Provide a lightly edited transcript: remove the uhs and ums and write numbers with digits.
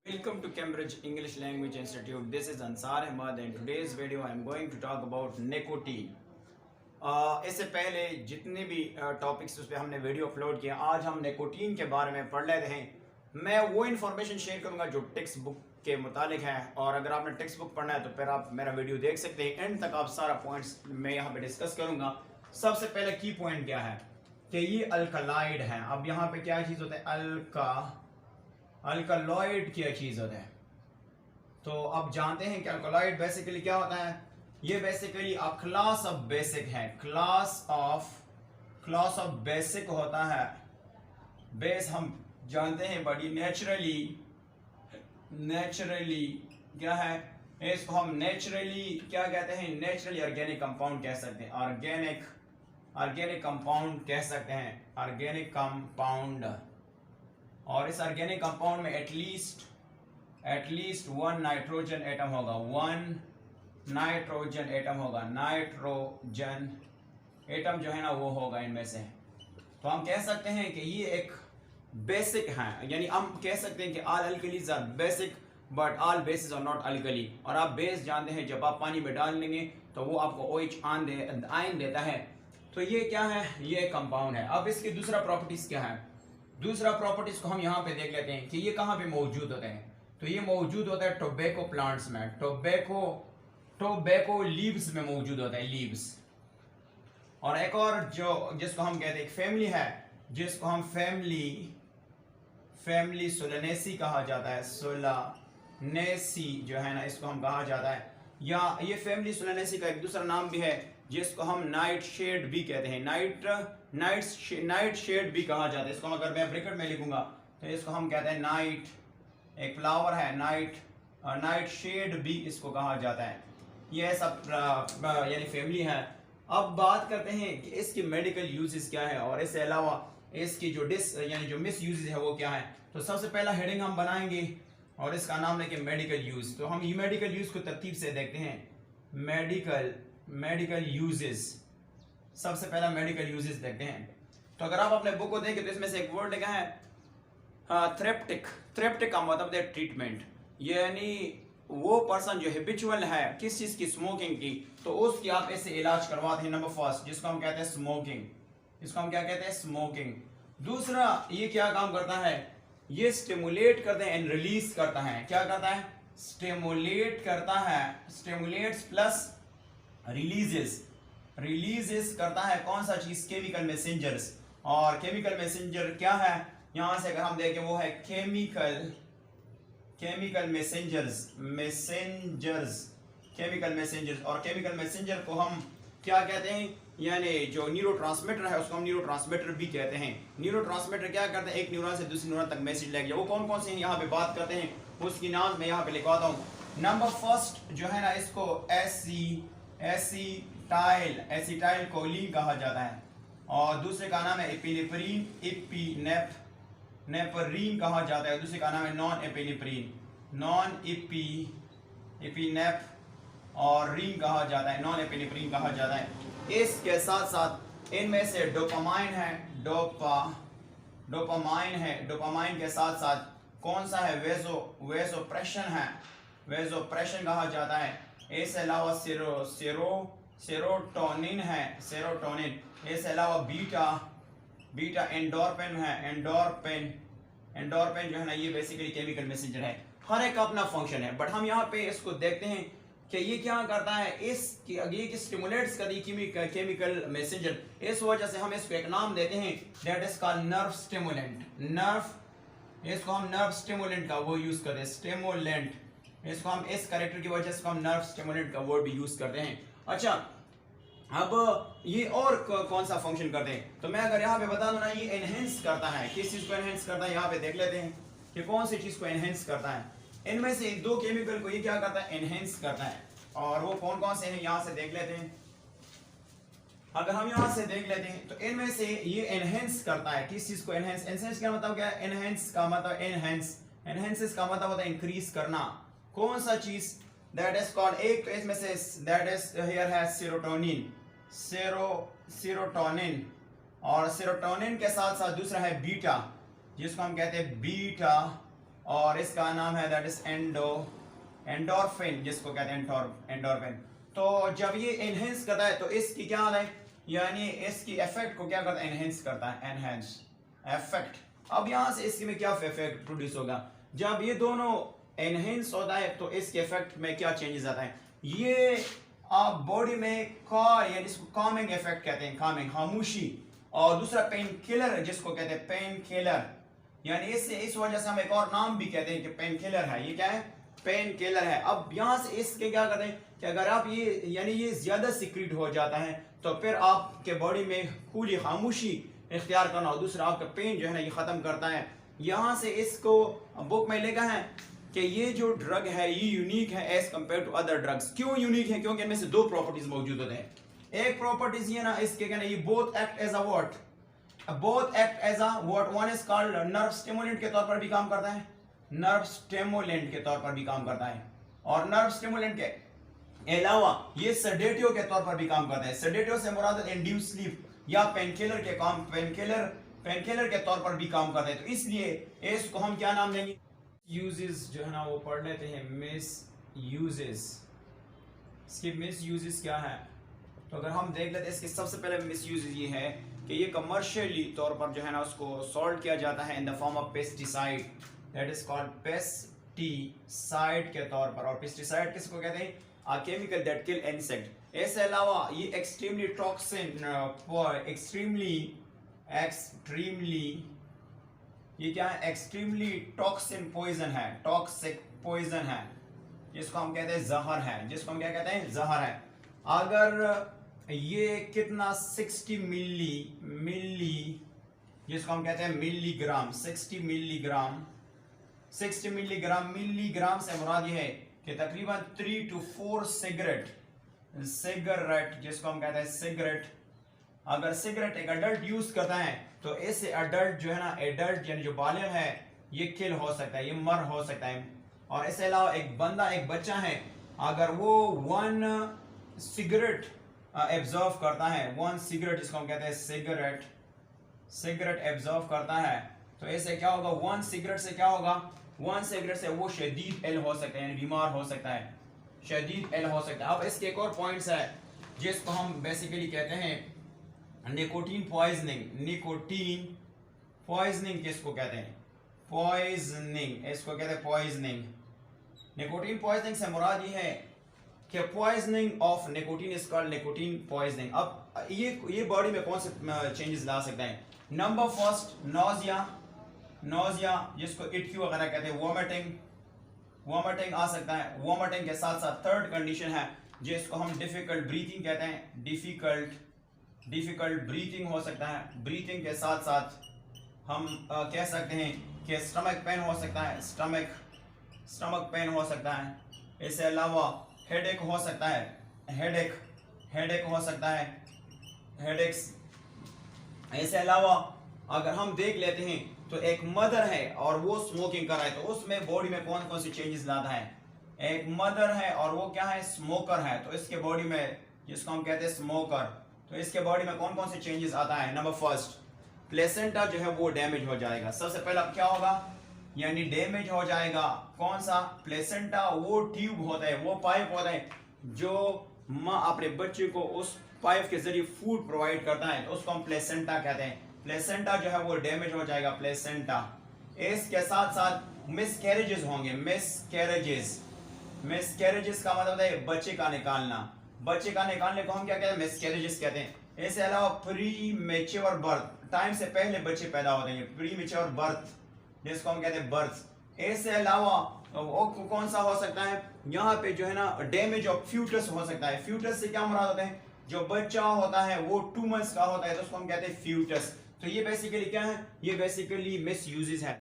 Welcome to Cambridge English Language Institute. This is Ansar Ahmad and today's video I am going to talk about nicotine. इससे पहले जितने भी topics उस पर हमने वीडियो अपलोड किया, आज हम निकोटीन के बारे में पढ़ लेते हैं। मैं वो इन्फॉर्मेशन शेयर करूंगा जो टेक्स्ट बुक के मुतालिक है, और अगर आपने टेक्स्ट बुक पढ़ना है तो फिर आप मेरा वीडियो देख सकते हैं। एंड तक आप सारा पॉइंट्स मैं यहाँ पे डिस्कस करूंगा। सबसे पहले की पॉइंट क्या है कि ये अल्कलाइड है। अब यहाँ पे क्या चीज़ होता है, अल्कलॉइड क्या चीज होता है। तो अब जानते हैं कि अल्कलॉइड बेसिकली क्या होता है। ये basically a class of basic है, क्लास ऑफ बेसिक होता है। बेस हम जानते हैं बड़ी नेचुरली क्या है, इसको हम नेचुरली क्या कहते हैं, नेचुरली ऑर्गेनिक कंपाउंड कह सकते हैं, ऑर्गेनिक कंपाउंड कह सकते हैं, ऑर्गेनिक कंपाउंड। और इस ऑर्गेनिक कंपाउंड में एटलीस्ट वन नाइट्रोजन एटम होगा, नाइट्रोजन एटम जो है ना वो होगा इनमें से। तो हम कह सकते हैं कि ये एक बेसिक है, यानी हम कह सकते हैं कि all alkalis are basic but all bases are not alkali. और आप बेस जानते हैं, जब आप पानी में डाल लेंगे तो वो आपको OH आयन देता है। तो ये क्या है, ये कंपाउंड है। अब इसकी दूसरा प्रॉपर्टीज क्या है, दूसरा प्रॉपर्टीज को हम यहाँ पे देख लेते हैं कि ये कहाँ पे मौजूद होते हैं। तो ये मौजूद होता है टोबैको प्लांट्स में, टोबैको लीव्स में मौजूद होता है, लीव्स। और एक और जो जिसको हम कहते हैं एक फैमिली है, जिसको हम फैमिली सोलानेसी कहा जाता है, सोलानेसी जो है ना इसको हम कहा जाता है। या ये फैमिली सोलानेसी का एक दूसरा नाम भी है जिसको हम नाइट शेड भी कहते हैं, नाइट शेड भी कहा जाता है। इसको अगर मैं ब्रैकेट में लिखूंगा तो इसको हम कहते हैं नाइट, एक फ्लावर है नाइट शेड भी इसको कहा जाता है। ये सब यानी फैमिली है। अब बात करते हैं कि इसकी मेडिकल यूजेस क्या है, और इससे अलावा इसकी जो मिस यूजेस है वो क्या है। तो सबसे पहला हेडिंग हम बनाएंगे और इसका नाम है कि मेडिकल यूज। तो हम ये मेडिकल यूज को तरतीब से देखते हैं। मेडिकल यूजेस, सबसे पहला मेडिकल यूजेस देखते हैं। तो अगर आप अपने बुक को देखें तो इसमें से एक वर्ड लिखा है थेरेप्टिक का मतलब है ट्रीटमेंट, यानी वो पर्सन जो हैबिचुअल है किस चीज की, स्मोकिंग की, तो उसकी आप ऐसे इलाज करवाते हैं। नंबर फर्स्ट जिसको हम कहते हैं स्मोकिंग, इसको हम क्या कहते हैं, स्मोकिंग। दूसरा ये क्या काम करता है, ये स्टिमुलेट करता है एंड रिलीज करता है। क्या करता है, स्टिमुलेट करता है, स्टिमुलेट्स प्लस रिलीजेस करता है। कौन सा चीज, केमिकल मैसेंजर्स। और केमिकल मैसेंजर क्या है, यहां से अगर हम देखें वो है केमिकल मैसेंजर्स। और केमिकल मैसेंजर को हम क्या कहते हैं, यानी जो न्यूरोट्रांसमीटर है उसको हम न्यूरोट्रांसमीटर भी कहते हैं। न्यूरोट्रांसमीटर क्या करते हैं, एक न्यूरॉन से दूसरे न्यूरॉन तक मैसेज लेके जाए। वो कौन कौन से यहाँ पे बात करते हैं उसकी नाम मैं यहाँ पे लिखवाता हूँ। नंबर फर्स्ट जो है ना इसको एसिटाइल कोलिन कहा जाता है, और दूसरे का नाम है एपिनेफ्रीन कहा जाता है। दूसरे का नाम है नॉन एपिनेफ और रीन कहा जाता है, नॉन एपिनेफ्रीन कहा जाता है। इसके साथ साथ इनमें से डोपामाइन है, डोपामाइन के साथ साथ कौन सा है, वेसोप्रेशन है, वेसोप्रेशन कहा जाता है। इसके अलावा सेरोटोनिन है, सेरोटोनिन। इसके अलावा बीटा एंडोर्फिन है, एंडोर्फिन जो है ना ये बेसिकली केमिकल मैसेंजर है। हर एक का अपना फंक्शन है, बट हम यहाँ पे इसको देखते हैं कि ये क्या करता है, ये स्टिमुलेट्स करती है केमिकल मैसेंजर। इस वजह से हम इसको एक नाम देते हैं, that is called nerve stimulant. इसको हम नर्व स्टिमुलेंट का वो यूज करते हैं, स्टिमुलेंट। इसको हम इस कैरेक्टर की वजह से हम नर्व स्टिमुलेंट का वर्ड भी यूज करते हैं। अच्छा, अब ये और कौन सा फंक्शन करते हैं, तो मैं अगर यहाँ पे बता दूं ना, ये एनहेंस करता है। किस चीज को एनहेंस करता है, यहाँ पे देख लेते हैं कि कौन सी चीज को एनहेंस करता है। इनमें से दो केमिकल को ये क्या करता है, एनहेंस करता है। और वो कौन कौन से हैं यहाँ से देख लेते हैं। अगर हम यहाँ से देख लेते हैं तो इनमें से ये एनहेंस करता है। किस चीज को एनहेंस, एनहेंस का मतलब क्या है, एनहेंस का मतलब एनहेंसेस का मतलब होता है इंक्रीज करना। कौन सा चीज, दैट इज कॉल्ड, एक तो इसमें से दैट इज हियर है सेरोटोनिन, और सेरोटोनिन के साथ साथ दूसरा है बीटा, जिसको हम कहते हैं और इसका नाम है दैट इज एंडोर्फिन, जिसको कहते हैं एंडोर्फिन। तो जब ये एनहेंस करता है तो इसकी क्या है, यानी इसकी इफेक्ट को क्या करता है, एनहेंस करता है, एनहेंस इफेक्ट। अब यहाँ से इसमें क्या इफेक्ट प्रोड्यूस होगा, जब ये दोनों एनहेंस होता है तो इसके इफेक्ट में क्या चेंजेस आता है, ये आप बॉडी में यानी इसको कामिंग इफेक्ट कहते हैं, कामिंग, खामोशी। और दूसरा पेन किलर, जिसको कहते हैं पेन किलर, यानी इससे इस वजह से हम एक और नाम भी कहते हैं कि पेन किलर है, ये क्या है, पेन किलर है। अब यहाँ से इसके क्या करते हैं कि अगर आप ये यानी ये ज्यादा सीक्रेट हो जाता है तो फिर आपके बॉडी में पूरी खामोशी इख्तियार करना, और दूसरा आपका पेन जो है ना ये खत्म करता है। यहाँ से इसको बुक में लिखा है कि ये जो ड्रग है ये यूनिक है as compared to other drugs. क्यों यूनिक है, क्योंकि इनमें से दो प्रॉपर्टीज मौजूद होते हैं। एक प्रॉपर्टीज ये ना इसके कहना ये both act as a what, both act as a what, one is called nerve stimulant के तौर पर भी काम करता है, नर्व स्टिमुलेंट के तौर पर भी काम करता है, और नर्व स्टिमुलेंट के अलावा ये सेडेटिव के तौर पर भी काम करता है। सेडेटिव से मुराद इंड्यूस स्लीप या पेनकिलर के काम, पेनकिलर के तौर पर भी काम करता है। तो इसलिए इसको हम क्या नाम देंगे, यूजेस जो है ना वो पढ़ लेते हैं, मिस यूजेस। इसके मिस यूजेस क्या है, तो अगर हम देख लेते हैं इसके सबसे पहले मिस यूजेस ये है कि ये कमर्शियली तौर पर जो है ना उसको सॉल्ट किया जाता है in the form of pesticide, that is called pesticide के तौर पर। और पेस्टिसाइड किसको कहते हैं, a chemical that kill insect। इसके अलावा ये एक्सट्रीमली टॉक्सिन, एक्सट्रीमली ये क्या है, एक्सट्रीमली टॉक्सिन पॉइजन है, टॉक्सिक पॉइजन है, जिसको हम कहते हैं जहर है, जिसको हम क्या कहते हैं, जहर है। अगर ये कितना 60 मिली जिसको हम कहते हैं मिलीग्राम, 60 मिलीग्राम से मुराद ये है कि तकरीबन 3 to 4 सिगरेट, जिसको हम कहते हैं सिगरेट, अगर सिगरेट एक अडल्ट यूज करता है तो इससे अडल्ट जो है ना, एडल्ट यानी जो बालिग है ये किल हो सकता है, ये मर हो सकता है। और इसके अलावा एक बंदा, एक बच्चा है, अगर वो 1 सिगरेट एब्जॉर्व करता है, 1 सिगरेट जिसको हम कहते हैं सिगरेट एब्जॉर्व करता है, तो इससे क्या होगा, 1 सिगरेट से क्या होगा, 1 सिगरेट से वो शदीद इल हो सकता है, यानी बीमार हो सकता है, शदीद इल हो सकता है। अब इसके एक और पॉइंट्स है जिसको हम बेसिकली कहते हैं निकोटीन पॉइजनिंग। निकोटीन पॉइजनिंग किसको कहते हैं, पॉइजनिंग, इसको कहते हैं पॉइजनिंग। निकोटीन पॉइजनिंग से मुराद ये है कि poisoning of nicotine is called nicotine poisoning. अब ये बॉडी में कौन से चेंजेस ला सकता है, नंबर फर्स्ट नोजिया, जिसको इटकी वगैरह कहते हैं, वोमिटिंग आ सकता है। वोमिटिंग के साथ साथ थर्ड कंडीशन है जिसको हम डिफिकल्ट ब्रीथिंग कहते हैं, डिफिकल्ट ब्रीथिंग हो सकता है। ब्रीथिंग के साथ साथ हम कह सकते हैं कि स्टमक पेन हो सकता है, स्टमक पेन हो सकता है। इसके अलावा हेडेक हो सकता है, हेडेक हो सकता है, हेडेक्स। इसके अलावा अगर हम देख लेते हैं तो एक मदर है और वो स्मोकिंग कर रहा है तो उसमें बॉडी में कौन कौन सी चेंजेस लाता है। एक मदर है और वो क्या है, स्मोकर है, तो इसके बॉडी में, जिसको हम कहते हैं स्मोकर, तो इसके बॉडी में कौन कौन से चेंजेस आता है। नंबर फर्स्ट, प्लेसेंटा जो है वो डैमेज हो जाएगा। सबसे पहला क्या होगा, यानी डैमेज हो जाएगा कौन सा, प्लेसेंटा। वो ट्यूब होता है, वो पाइप होता है जो माँ अपने बच्चे को उस पाइप के जरिए फूड प्रोवाइड करता है, तो उसको हम प्लेसेंटा कहते हैं। प्लेसेंटा जो है वो डैमेज हो जाएगा, प्लेसेंटा। इसके साथ साथ मिसकैरेजेस होंगे, मिसकैरेजेस का मतलब है बच्चे का निकालना। बच्चे का निकालने को हम क्या कहते हैं, मिसकैरेजेस कहते हैं। इसके अलावा प्रीमेच्योर बर्थ, टाइम से पहले बच्चे पैदा होते हैं, प्रीमेच्योर बर्थ, जिसको हम कहते हैं बर्थ। इसके अलावा कौन सा हो सकता है, यहाँ पे जो है ना डैमेज ऑफ फ्यूटस हो सकता है। फ्यूटस से क्या मुराद होता है, जो बच्चा होता है वो 2 months का होता है तो उसको हम कहते हैं फ्यूटस। तो ये बेसिकली क्या है, ये बेसिकली मिस यूजेस है।